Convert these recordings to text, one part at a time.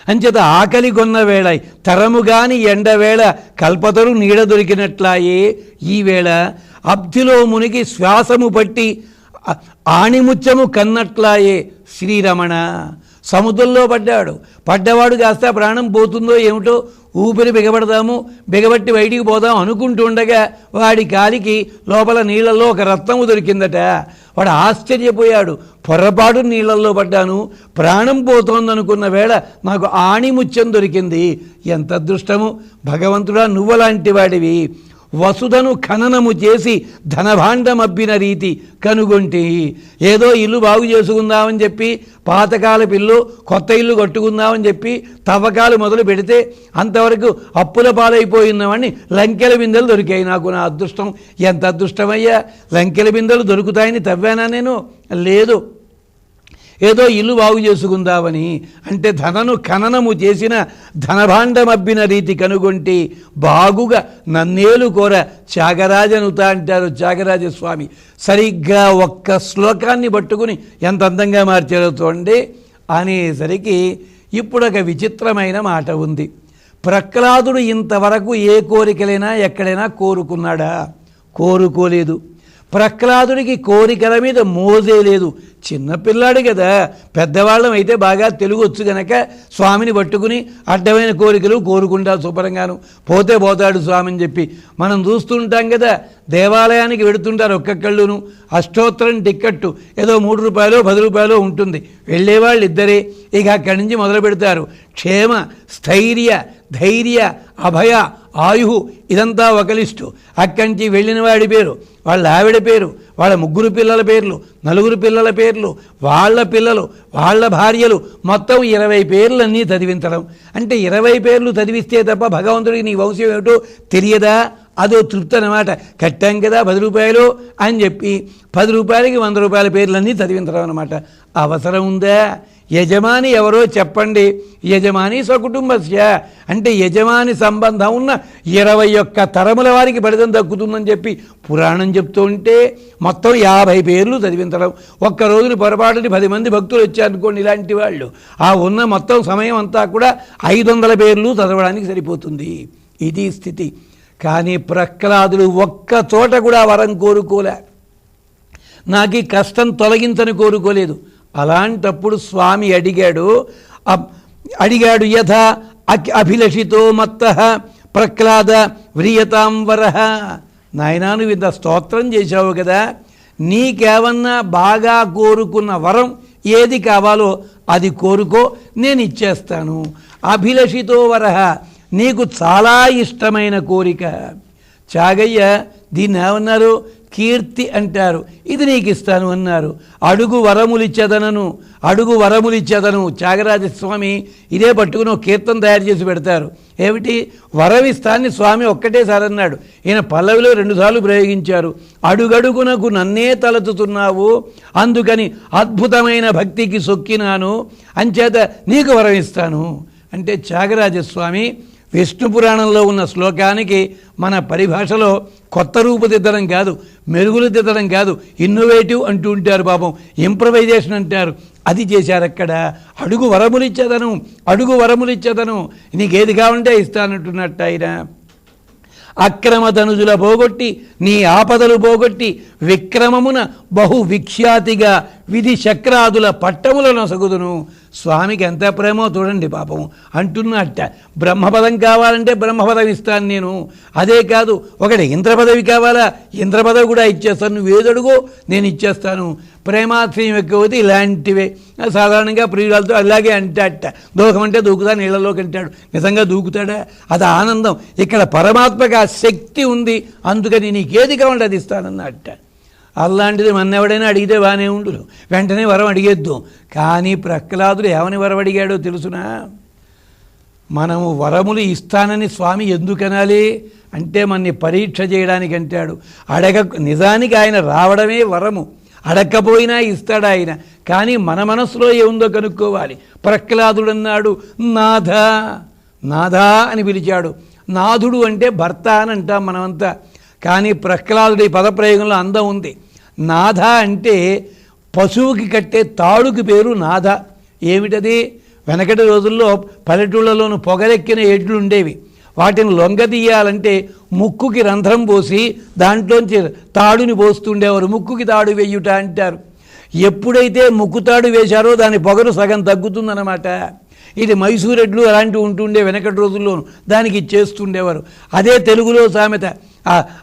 అంచేత ఆకలి కొన్న వేళ తరముగాని ఎండవేళ కల్పతరు నీడ దొరికినట్లాయే ఈ వేళ అబ్ధిలో మునిగి శ్వాసము పట్టి ఆణిముత్యము కన్నట్లాయే శ్రీరమణ. సముద్రంలో పడ్డవాడు కాస్త ప్రాణం పోతుందో ఏమిటో ఊపిరి బిగబట్టి బయటికి పోదాం అనుకుంటుండగా వాడి కాలికి లోపల నీళ్ళల్లో ఒక రత్నము దొరికిందట. వాడు ఆశ్చర్యపోయాడు. పొరపాటు నీళ్ళల్లో పడ్డాను, ప్రాణం పోతోందనుకున్న వేళ నాకు ఆణిముత్యం దొరికింది. ఎంత అదృష్టము భగవంతుడా, నువ్వలాంటి వాడివి. వసుధను ఖననము చేసి ధనభాండమబ్బిన రీతి కనుగొంటి. ఏదో ఇల్లు బాగు చేసుకుందామని చెప్పి పాతకాల ఇల్లు కొత్త ఇల్లు కట్టుకుందామని చెప్పి తవ్వకాలు మొదలు పెడితే అంతవరకు అప్పుల పాలైపోయినవాడిని లంకెల బిందెలు దొరికాయి నాకు. నా అదృష్టం ఎంత అదృష్టమయ్యా! లంకెల బిందెలు దొరుకుతాయని తవ్వానా నేను? లేదు, ఏదో ఇల్లు బాగు చేసుకుందామని. అంటే ధనను ఖననము చేసిన ధనభాండమబ్బిన రీతి కనుగొంటి బాగుగా నన్నేలు కోర త్యాగరాజనుత అంటారు త్యాగరాజస్వామి. సరిగ్గా ఒక్క శ్లోకాన్ని పట్టుకుని ఎంత అందంగా మార్చారో చూడండి. అనేసరికి ఇప్పుడు ఒక విచిత్రమైన మాట ఉంది. ప్రహ్లాదుడు ఇంతవరకు ఏ కోరికలైనా ఎక్కడైనా కోరుకున్నాడా? కోరుకోలేదు. ప్రహ్లాదుడికి కోరికల మీద మోజే లేదు. చిన్నపిల్లాడు కదా, పెద్దవాళ్ళం అయితే బాగా తెలుగు వచ్చు గనక స్వామిని పట్టుకుని అడ్డమైన కోరికలు కోరుకుంటా శుభ్రంగాను పోతాడు స్వామిని చెప్పి మనం చూస్తుంటాం కదా. దేవాలయానికి వెడుతుంటారు ఒక్కొక్కళ్ళును. అష్టోత్తరం టిక్కెట్టు ఏదో 3 రూపాయలు 10 రూపాయలు ఉంటుంది. వెళ్ళేవాళ్ళు ఇద్దరే. ఇక అక్కడి నుంచి మొదలు పెడతారు. క్షేమ, స్థైర్య, ధైర్య, అభయ, ఆయు ఇదంతా ఒక లిస్టు. అక్కడి నుంచి వెళ్ళిన వాడి పేరు, వాళ్ళ ఆవిడ పేరు, వాళ్ళ 3 పిల్లల పేర్లు, 4 పిల్లల పేర్లు, వాళ్ళ పిల్లలు, వాళ్ళ భార్యలు, మొత్తం 20 పేర్లన్నీ చదివించడం. అంటే 20 పేర్లు చదివిస్తే తప్ప భగవంతుడికి నీ వంశం ఏమిటో తెలియదా? అదో తృప్తి అన్నమాట. కట్టాం కదా 10 రూపాయలు అని చెప్పి 10 రూపాయలకి 100 రూపాయల పేర్లన్నీ చదివించడం అన్నమాట. అవసరం ఉందా? యజమాని ఎవరో చెప్పండి. యజమాని సకుటుంబస్య అంటే యజమాని సంబంధం ఉన్న 21 తరముల వారికి ఫలితం దక్కుతుందని చెప్పి పురాణం చెప్తూ ఉంటే మొత్తం 50 పేర్లు చదివించడం. ఒక్క రోజున పొరపాటుని 10 మంది భక్తులు వచ్చారనుకోండి, ఇలాంటి వాళ్ళు ఆ ఉన్న మొత్తం సమయం అంతా కూడా 500 పేర్లు చదవడానికి సరిపోతుంది. ఇది స్థితి. కానీ ప్రహ్లాదుడు ఒక్క చోట కూడా వరం కోరుకోలే. నాకు ఈ కష్టం తొలగించని కోరుకోలేదు. అలాంటప్పుడు స్వామి అడిగాడు యథా అభిలషితో మత్తః ప్రహ్లాద వ్రియతాం వరః. నాయనా, నువ్వు ఇంత స్తోత్రం చేశావు కదా, నీకేమన్నా బాగా కోరుకున్న వరం ఏది కావాలో అది కోరుకో, నేను ఇచ్చేస్తాను. అభిలషితో వరః, నీకు చాలా ఇష్టమైన కోరిక. చాగయ్య దీన్ని ఏమన్నారు? కీర్తి అంటారు. ఇది నీకు ఇస్తాను అన్నారు. అడుగు వరములిచ్చేదను. త్యాగరాజస్వామి ఇదే పట్టుకుని ఒక కీర్తన తయారు చేసి పెడతారు. ఏమిటి? వరమిస్తాన్ని స్వామి ఒక్కటేసారి అన్నాడు. ఈయన పల్లవిలో 2 సార్లు ప్రయోగించారు. అడుగడుగునకు నన్నే తలచుతున్నావు, అందుకని అద్భుతమైన భక్తికి సొక్కినాను, అంచేత నీకు వరమిస్తాను అంటే త్యాగరాజస్వామి విష్ణు పురాణంలో ఉన్న శ్లోకానికి మన పరిభాషలో కొత్త రూపుదిద్దడం కాదు, మెరుగులు దిద్దడం కాదు, ఇన్నోవేటివ్ అంటూ ఉంటారు. పాపం ఇంప్రవైజేషన్ అంటారు. అది చేశారు అక్కడ. అడుగు వరములిచ్చేదను, నీకేది కావాలంటే ఇస్తానంటున్నట్టు ఆయన. అక్రమధనుజుల పోగొట్టి నీ ఆపదలు పోగొట్టి విక్రమమున బహు విఖ్యాతిగా విధి చక్రాదుల పట్టముల నొసగుదును. స్వామికి ఎంత ప్రేమో చూడండి పాపం అంటున్నట్ట. బ్రహ్మపదం కావాలంటే బ్రహ్మపదం ఇస్తాను నేను. అదే కాదు, ఒకటి ఇంద్రపదవి కావాలా, ఇంద్రపదవి కూడా ఇచ్చేస్తాను, నువ్వేదడుగో నేను ఇచ్చేస్తాను. ప్రేమాశ్రయం ఎక్కువైతే ఇలాంటివే. సాధారణంగా ప్రియురాలతో అలాగే అంటాట. దూకమంటే దూకుతా, నీళ్ళలోకి అంటాడు. నిజంగా దూకుతాడా? అది ఆనందం. ఇక్కడ పరమాత్మకి ఆ శక్తి ఉంది, అందుకని నీకేది కావాలంటే అది ఇస్తానన్నట్ట. అలాంటిది ఎవడైనా అడిగితే బాగానే ఉండు, వెంటనే వరం అడిగేద్దు. కానీ ప్రహ్లాదుడు ఏమని వరం అడిగాడో తెలుసునా? మనము వరములు ఇస్తానని స్వామి ఎందుకనాలి అంటే మనని పరీక్ష చేయడానికి అంటాడు. నిజానికి ఆయన రావడమే వరము, అడక్కపోయినా ఇస్తాడు ఆయన. కానీ మన మనసులో ఏముందో కనుక్కోవాలి. ప్రహ్లాదుడు అన్నాడు నాథ అని పిలిచాడు. నాథుడు అంటే భర్త అని అంటాం మనమంతా. కానీ ప్రహ్లాదుడి పదప్రయోగంలో అందం ఉంది. నాథ అంటే పశువుకి కట్టే తాడుకి పేరు నాథ. ఏమిటది? వెనకటి రోజుల్లో పల్లెటూళ్ళలోనూ పొగరెక్కిన ఎడ్లు ఉండేవి. వాటిని లొంగదీయాలంటే ముక్కుకి రంధ్రం పోసి దాంట్లోంచి తాడుని పోస్తుండేవారు. ముక్కుకి తాడు వేయుట అంటారు. ఎప్పుడైతే ముక్కు తాడు వేశారో దాని పొగరు సగం తగ్గుతుందన్నమాట. ఇది మైసూర్ ఎడ్లు అలాంటివి ఉంటుండే వెనకటి రోజుల్లోనూ, దానికి చేస్తుండేవారు. అదే తెలుగులో సామెత,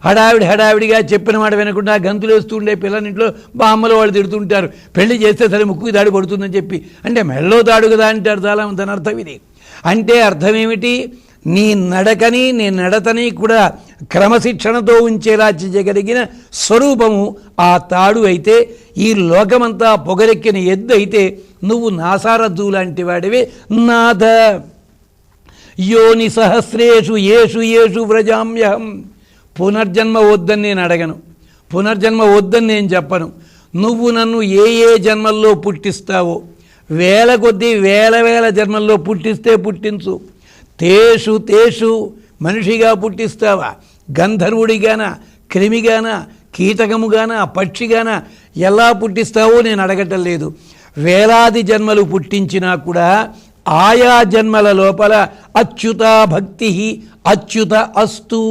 హడావిడిగా చెప్పిన మాట వినకుండా గంతులు వేస్తుండే పిల్లనింట్లో బామ్మలు వాళ్ళు తిడుతుంటారు, పెళ్లి చేస్తే సరే ముక్కుకి తాడు పడుతుందని చెప్పి. అంటే మెళ్ళో తాడు కదా అంటారు చాలా. దాని అర్థం ఇది. అంటే అర్థమేమిటి? నీ నడకని నీ నడతని కూడా క్రమశిక్షణతో ఉంచేలా చేయగలిగిన స్వరూపము ఆ తాడు అయితే, ఈ లోకమంతా పొగరెక్కిన ఎద్దు అయితే, నువ్వు నాసారద్దు లాంటి వాడివి. నాథ యోని సహస్రేషు ఏషు ఏషు వ్రజామ్యహం. పునర్జన్మ వద్దని నేను అడగను, పునర్జన్మ వద్దని నేను చెప్పను. నువ్వు నన్ను ఏ ఏ జన్మల్లో పుట్టిస్తావో, వేల కొద్దీ వేల జన్మల్లో పుట్టిస్తే పుట్టించు. తేషు మనిషిగా పుట్టిస్తావా, గంధర్వుడిగాన, క్రిమిగాన, కీటకముగాన, పక్షిగాన ఎలా పుట్టిస్తావో నేను అడగటం లేదు. వేలాది జన్మలు పుట్టించినా కూడా ఆయా జన్మల లోపల అచ్యుత భక్తి అచ్యుత అస్తు.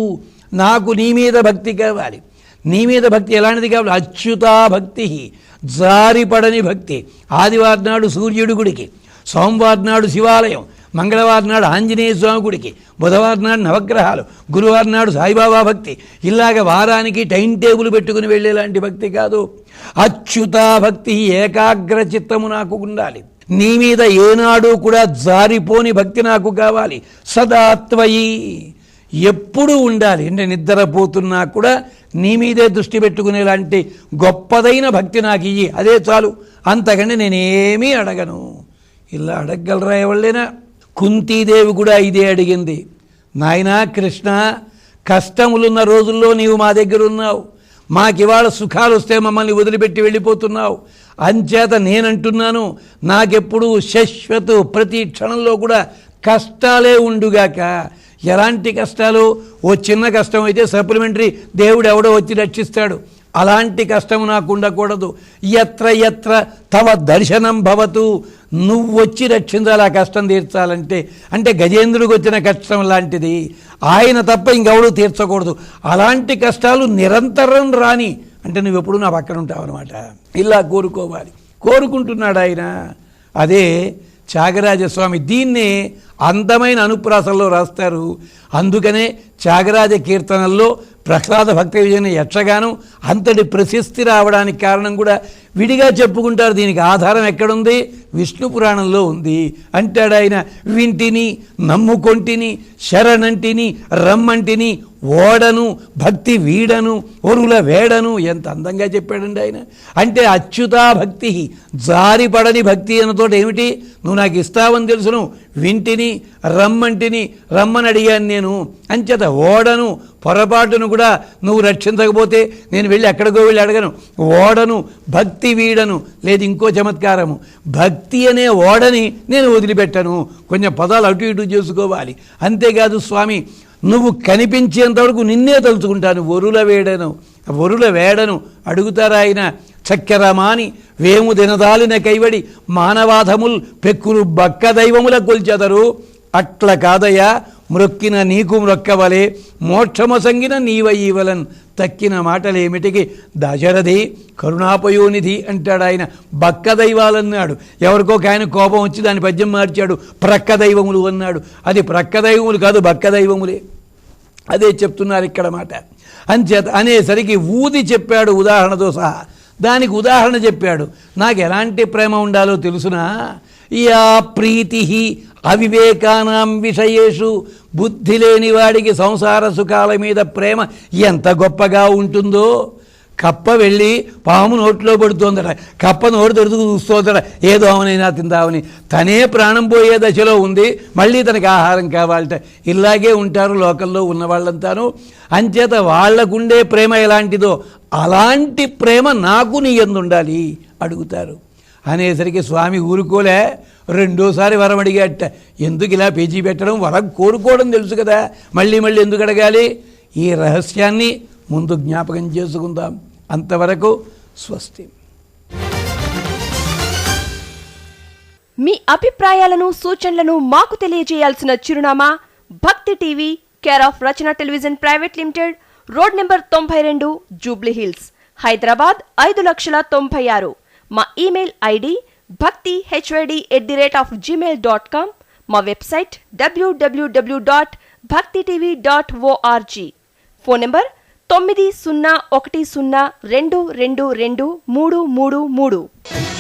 నాకు నీ మీద భక్తి కావాలి. నీ మీద భక్తి ఎలాంటిది కావాలి? అచ్యుత భక్తి, జారిపడని భక్తి. ఆదివారం నాడు సూర్యుడి గుడికి, సోమవారం నాడు శివాలయం, మంగళవారం నాడు ఆంజనేయ స్వామి గుడికి, బుధవారం నాడు నవగ్రహాలు, గురువారం నాడు సాయిబాబా భక్తి. ఇలాగ వారానికి టైం టేబుల్ పెట్టుకుని వెళ్ళేలాంటి భక్తి కాదు. అచ్యుత భక్తి, ఏకాగ్ర చిత్తము నాకు ఉండాలి. నీ మీద ఏనాడు కూడా జారిపోని భక్తి నాకు కావాలి. సదాత్వయి, ఎప్పుడూ ఉండాలి. అంటే నిద్రపోతున్నా కూడా నీ మీదే దృష్టి పెట్టుకునేలాంటి గొప్పదైన భక్తి నాకు ఇయ్యి, అదే చాలు. అంతకంటే నేనేమీ అడగను. ఇలా అడగగలరా ఎవళ్ళైనా? కుంతీదేవి కూడా ఇదే అడిగింది. నాయనా కృష్ణ, కష్టములున్న రోజుల్లో నీవు మా దగ్గర ఉన్నావు, మాకివాళ సుఖాలు వస్తే మమ్మల్ని వదిలిపెట్టి వెళ్ళిపోతున్నావు. అంచేత నేనంటున్నాను, నాకెప్పుడు శాశ్వత ప్రతి క్షణంలో కూడా కష్టాలే ఉండుగాక. ఎలాంటి కష్టాలు? ఓ చిన్న కష్టం అయితే సప్లిమెంటరీ దేవుడు ఎవడో వచ్చి రక్షిస్తాడు. అలాంటి కష్టము నాకు ఉండకూడదు. ఎత్ర తవ దర్శనం భవతు, నువ్వు వచ్చి రక్షించాలి ఆ కష్టం తీర్చాలంటే. అంటే గజేంద్రుడికి వచ్చిన కష్టం లాంటిది, ఆయన తప్ప ఇంకెవడూ తీర్చకూడదు. అలాంటి కష్టాలు నిరంతరం రాని, అంటే నువ్వు ఎప్పుడు నా పక్కన ఉంటావు అనమాట. ఇలా కోరుకోవాలి. కోరుకుంటున్నాడు ఆయన. అదే త్యాగరాజస్వామి దీన్నే అందమైన అనుప్రాసంలో రాస్తారు. అందుకనే త్యాగరాజ కీర్తనల్లో ప్రహ్లాద భక్త విజయన యక్షగానం అంతటి ప్రశస్తి రావడానికి కారణం కూడా విడిగా చెప్పుకుంటారు. దీనికి ఆధారం ఎక్కడుంది? విష్ణు పురాణంలో ఉంది. అంటాడు ఆయన, వింటిని నమ్ముకొంటిని శరణంటిని రమ్మంటిని ఓడను భక్తి వీడను ఒరుల వేడను. ఎంత అందంగా చెప్పాడండి ఆయన. అంటే అచ్యుతా భక్తి, జారిపడని భక్తి అన్నతోటి ఏమిటి? నువ్వు నాకు ఇస్తావని తెలుసును, వింటిని రమ్మంటిని, రమ్మని అడిగాను నేను. అంచేత ఓడను, పొరపాటును కూడా నువ్వు రక్షించకపోతే నేను వెళ్ళి ఎక్కడికో వెళ్ళి అడగను. ఓడను భక్తి వీడను. లేదు ఇంకో చమత్కారము, భక్తి అనే ఓడని నేను వదిలిపెట్టను. కొంచెం పదాలు అటు ఇటు చేసుకోవాలి. అంతేకాదు స్వామి, నువ్వు కనిపించేంతవరకు నిన్నే తలుచుకుంటాను. ఒరుల వేడను అడుగుతారా ఆయన. చక్కెరమాని వేము దినదాలిన కైవడి మానవాధముల్ పెక్కులు బక్క దైవముల కొల్చెదరు. అట్ల కాదయ్యా మ్రొక్కిన నీకు మ్రొక్కవలే మోక్షమొసంగిన నీవయీవలన్. తక్కిన మాటలేమిటికి దశరథి కరుణాపయోనిధి అంటాడు ఆయన. బక్క దైవాలన్నాడు. ఎవరికో ఆయన కోపం వచ్చి దాని పద్యం మార్చాడు, ప్రక్క దైవములు అన్నాడు. అది ప్రక్క దైవములు కాదు, బక్క దైవములే. అదే చెప్తున్నారు ఇక్కడ మాట. అంచేత అనేసరికి ఊది చెప్పాడు ఉదాహరణతో సహా. దానికి ఉదాహరణ చెప్పాడు. నాకు ఎలాంటి ప్రేమ ఉండాలో తెలుసునా? యా ప్రీతి అవివేకానాం విషయేషు, బుద్ధి లేని వాడికి సంసార సుఖాల మీద ప్రేమ ఎంత గొప్పగా ఉంటుందో. కప్ప వెళ్ళి పాము నోట్లో పడుతోందట, కప్ప నోరు తెరుచుకు చూస్తోందట, ఏదో అవనైనా తిందామని. తనే ప్రాణం పోయే దశలో ఉంది, మళ్ళీ తనకి ఆహారం కావాలట. ఇలాగే ఉంటారు లోకల్లో ఉన్న వాళ్ళంతాను. అంచేత వాళ్లకుండే ప్రేమ ఎలాంటిదో అలాంటి ప్రేమ నాకు నీ యందు ఉండాలి అడుగుతారు. అనేసరికి స్వామి ఊరుకోలే, రెండోసారి వరం అడిగాట. ఎందుకు ఇలా పేజీ పెట్టడం? వరం కోరుకోవడం తెలుసు కదా, మళ్ళీ ఎందుకు అడగాలి? ఈ రహస్యాన్ని ముందు జ్ఞాపకం చేసుకుందాం. అంతవరకు స్వస్తి. మీ అభిప్రాయాలను సూచనలను మాకు తెలియజేయాల్సిన చిరునామా భక్తి TV, care of Rachana television private limited, road number 92, Jubilee hills, Hyderabad 5,96,000. మా ఇమెయిల్ ఐడి bhakti@gmail.com. మా వెబ్సైట్ www.bhaktitv.org. Phone number 9010222333.